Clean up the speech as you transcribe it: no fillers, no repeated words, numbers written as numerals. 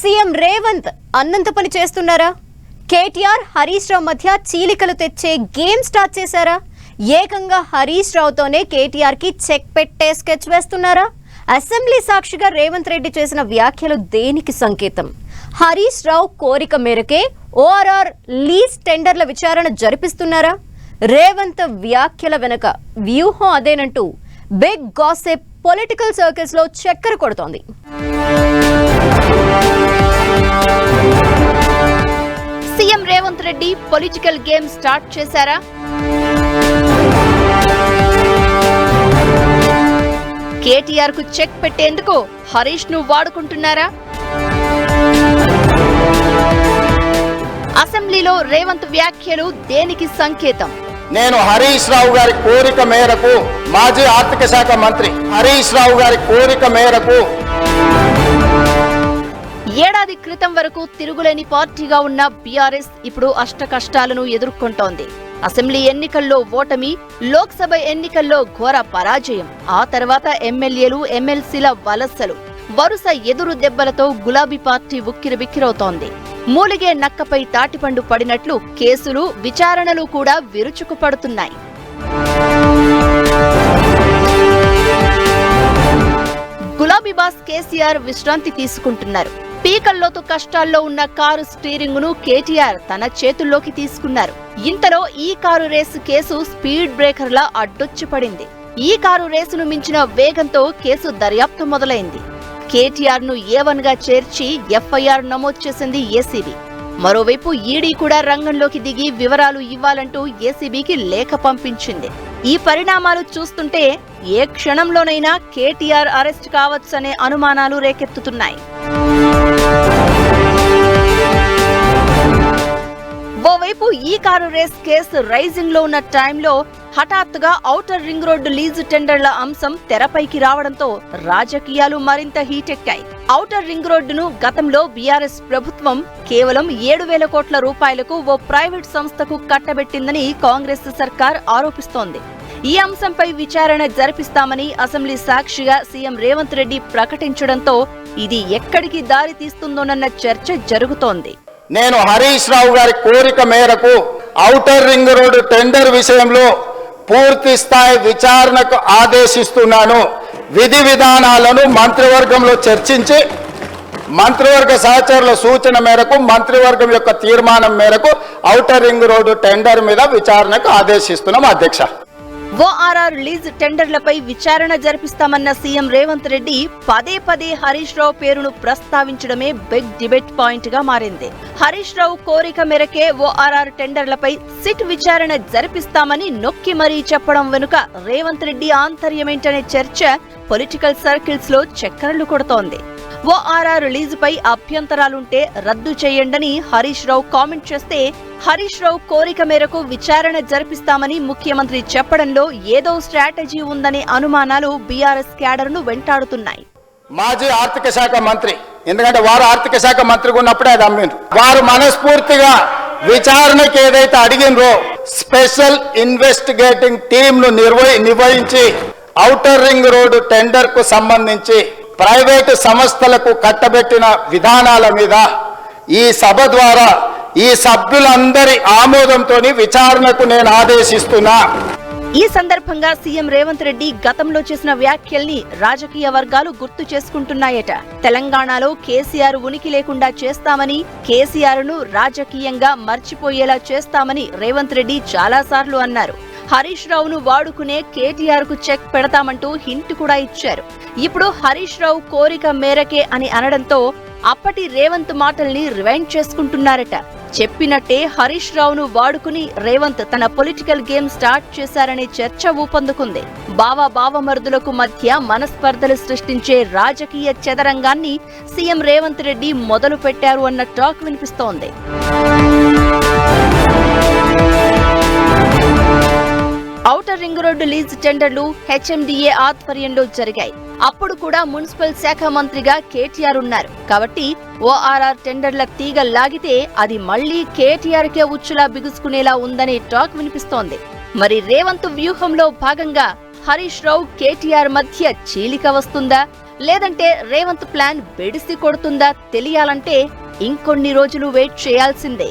CM Revanth అన్నంత పని చేస్తున్నారా? కేటీఆర్ హరీష్ రావు మధ్య చీలికలు తెచ్చే గేమ్ స్టార్ట్ చేశారా? ఏకంగా హరీష్ రావుతోనే కేటీఆర్ కి చెక్ పెట్టే స్కెచ్ వేస్తున్నారా? అసెంబ్లీ సాక్షిగా రేవంత్ రెడ్డి చేసిన వ్యాఖ్యలు దేనికి సంకేతం? హరీష్ రావు కోరిక మేరకే ఓఆర్ఆర్ లీజ్ టెండర్ల విచారణ జరిపిస్తున్నారా? రేవంత్ వ్యాఖ్యల వెనుక వ్యూహం అదేనంటూ బిగ్ గాసిప్ పొలిటికల్ సర్కిల్స్ లో చక్కర కొడుతోంది. CM Revanth Reddy political game start చేశారా? కేటీఆర్ కు చెక్ పెట్టేందుకు హరీష్ ను వాడుకుంటున్నారా? అసెంబ్లీలో రేవంత్ వ్యాఖ్యలు దేనికి సంకేతం? నేను హరీష్ రావు గారి కోరిక మేరకు మాజీ ఆర్థిక శాఖ మంత్రి హరీష్ రావు గారి కోరిక మేరకు ఏడాది క్రితం వరకు తిరుగులేని పార్టీగా ఉన్న బీఆర్ఎస్ ఇప్పుడు అష్టకష్టాలను ఎదుర్కొంటోంది. అసెంబ్లీ ఎన్నికల్లో ఓటమి, లోక్సభ ఎన్నికల్లో ఘోర పరాజయం, ఆ తర్వాత ఎమ్మెల్యేలు ఎమ్మెల్సీల వలసలు, వరుస ఎదురు దెబ్బలతో గులాబీ పార్టీ ఉక్కిరిబిక్కిరవుతోంది. మూలిగే నక్కపై తాటిపండు పడినట్లు కేసులు, విచారణలు కూడా విరుచుకుపడుతున్నాయి. గులాబీ బాస్ కేసీఆర్ విశ్రాంతి తీసుకుంటున్నారు. పీకల్లోతు కష్టాల్లో ఉన్న కారు స్టీరింగ్ ను కేటీఆర్ తన చేతుల్లోకి తీసుకున్నారు. ఇంతలో ఈ కారు రేసు కేసు స్పీడ్ బ్రేకర్లా అడ్డొచ్చి పడింది. ఈ కారు రేసును మించిన వేగంతో కేసు దర్యాప్తు మొదలైంది. కేటీఆర్ ను A1 గా చేర్చి ఎఫ్ఐఆర్ నమోదు చేసింది ఏసీబీ. మరోవైపు ఈడీ కూడా రంగంలోకి దిగి వివరాలు ఇవ్వాలంటూ ఏసీబీకి లేఖ పంపించింది. ఈ పరిణామాలు చూస్తుంటే ఏ క్షణంలోనైనా కేటీఆర్ అరెస్ట్ కావచ్చనే అనుమానాలు రేకెత్తుతున్నాయి. ఓవైపు ఈ కారు రేస్ కేసు రైజింగ్ లో ఉన్న టైంలో హఠాత్తుగా ఔటర్ రింగ్ రోడ్డు లీజు టెండర్ల అంశం తెరపైకి రావడంతో రాజకీయాలు మరింత హీటెక్కాయి. ఔటర్ రింగ్ రోడ్డును గతంలో బీఆర్ఎస్ ప్రభుత్వం కేవలం 7,000 కోట్ల రూపాయలకు ఓ ప్రైవేట్ సంస్థకు కట్టబెట్టిందని కాంగ్రెస్ సర్కార్ ఆరోపిస్తోంది. ఈ అంశంపై విచారణ జరిపిస్తామని అసెంబ్లీ సాక్షిగా సీఎం రేవంత్ రెడ్డి ప్రకటించడంతో ఇది ఎక్కడికి దారి తీస్తుందోనన్న చర్చ జరుగుతోంది. నేను హరీష్ రావు గారి కోరిక మేరకు ఔటర్ రింగ్ రోడ్డు టెండర్ విషయంలో పూర్తి స్థాయి విచారణకు ఆదేశిస్తున్నాను. విధి విధానాలను మంత్రివర్గంలో చర్చించి మంత్రివర్గ సహచరుల సూచన మేరకు మంత్రివర్గం యొక్క తీర్మానం మేరకు ఔటర్ రింగ్ రోడ్డు టెండర్ మీద విచారణకు ఆదేశిస్తున్నాం అధ్యక్ష. ఓఆర్ఆర్ లీజ్ టెండర్లపై విచారణ జరిపిస్తామన్న సీఎం రేవంత్ రెడ్డి పదే పదే హరీష్ రావు పేరును ప్రస్తావించడమే బిగ్ డిబేట్ పాయింట్ గా మారింది. హరీష్ రావు కోరిక మేరకే ఓఆర్ఆర్ టెండర్లపై సిట్ విచారణ జరిపిస్తామని నొక్కి మరీ చెప్పడం వెనుక రేవంత్ రెడ్డి ఆంతర్యమేంటనే చర్చ పొలిటికల్ సర్కిల్స్ లో చక్కర్లు కొడుతోంది. ఓఆర్ఆర్ రిలీజుపై అభ్యంతరాలుంటే రద్దు చేయండని హరీష్ రావు కామెంట్ చేస్తే హరీష్ రావు కోరిక మేరకు విచారణ జరిపిస్తామని ముఖ్యమంత్రి చెప్పడంలో ఏదో స్ట్రాటజీ ఉందనే అనుమానాలు బీఆర్ఎస్ క్యాడర్ ను వెంటాడుతున్నాయి. మాజీ ఆర్థిక శాఖ మంత్రి, ఎందుకంటే వారు ఆర్థిక శాఖ మంత్రిగా ఉన్నప్పుడే అది అమ్మిండ్రు. వారు మనస్ఫూర్తిగా విచారణకు ఏదైతే అడిగినరో స్పెషల్ ఇన్వెస్టిగేటింగ్ టీమ్ ను నిర్వహించి ఔటర్ రింగ్ రోడ్డు టెండర్ కు సంబంధించి ప్రైవేటు సంస్థలకు కట్టబెట్టిన విధానాల మీద ఈ సభ ద్వారా ఈ సభ్యులందరి ఆమోదంతో విచారణకు నేను ఆదేశిస్తున్నా. ఈ సందర్భంగా సీఎం రేవంత్ రెడ్డి గతంలో చేసిన వ్యాఖ్యల్ని రాజకీయ వర్గాలు గుర్తు చేసుకుంటున్నాయట. తెలంగాణలో కేసీఆర్ ఉనికి లేకుండా చేస్తామని, కేసీఆర్ ను రాజకీయంగా మర్చిపోయేలా చేస్తామని రేవంత్ రెడ్డి చాలాసార్లు అన్నారు. హరీష్ రావును వాడుకునే కేటీఆర్ కు చెక్ పెడతామంటూ హింట్ కూడా ఇచ్చారు. ఇప్పుడు హరీష్ రావు కోరిక మేరకే అని అనడంతో అప్పటి రేవంత్ మాటల్ని రివైండ్ చేసుకుంటున్నారట. చెప్పినట్టే హరీష్ రావును వాడుకుని రేవంత్ తన పొలిటికల్ గేమ్ స్టార్ట్ చేశారనే చర్చ ఊపందుకుంది. బావమరుదులకు మధ్య మనస్పర్ధలు సృష్టించే రాజకీయ చదరంగాన్ని సీఎం రేవంత్ రెడ్డి మొదలు పెట్టారు అన్న టాక్ వినిపిస్తోంది. ఔటర్ రింగ్ రోడ్డు లీజ్ టెండర్లు హెచ్ఎండిఏ ఆధ్వర్యంలో జరిగాయి. అప్పుడు కూడా మున్సిపల్ శాఖ మంత్రిగా కేటీఆర్ ఉన్నారు. కాబట్టి ఓఆర్ఆర్ టెండర్ల తీగ లాగితే అది మళ్లీ కేటీఆర్ కే ఉచ్చులా బిగుసుకునేలా ఉందనే టాక్ వినిపిస్తోంది. మరి రేవంత్ వ్యూహంలో భాగంగా హరీష్ రావు కేటీఆర్ మధ్య చీలిక వస్తుందా? లేదంటే రేవంత్ ప్లాన్ బెడిసి కొడుతుందా తెలియాలంటే ఇంకొన్ని రోజులు వెయిట్ చేయాల్సిందే.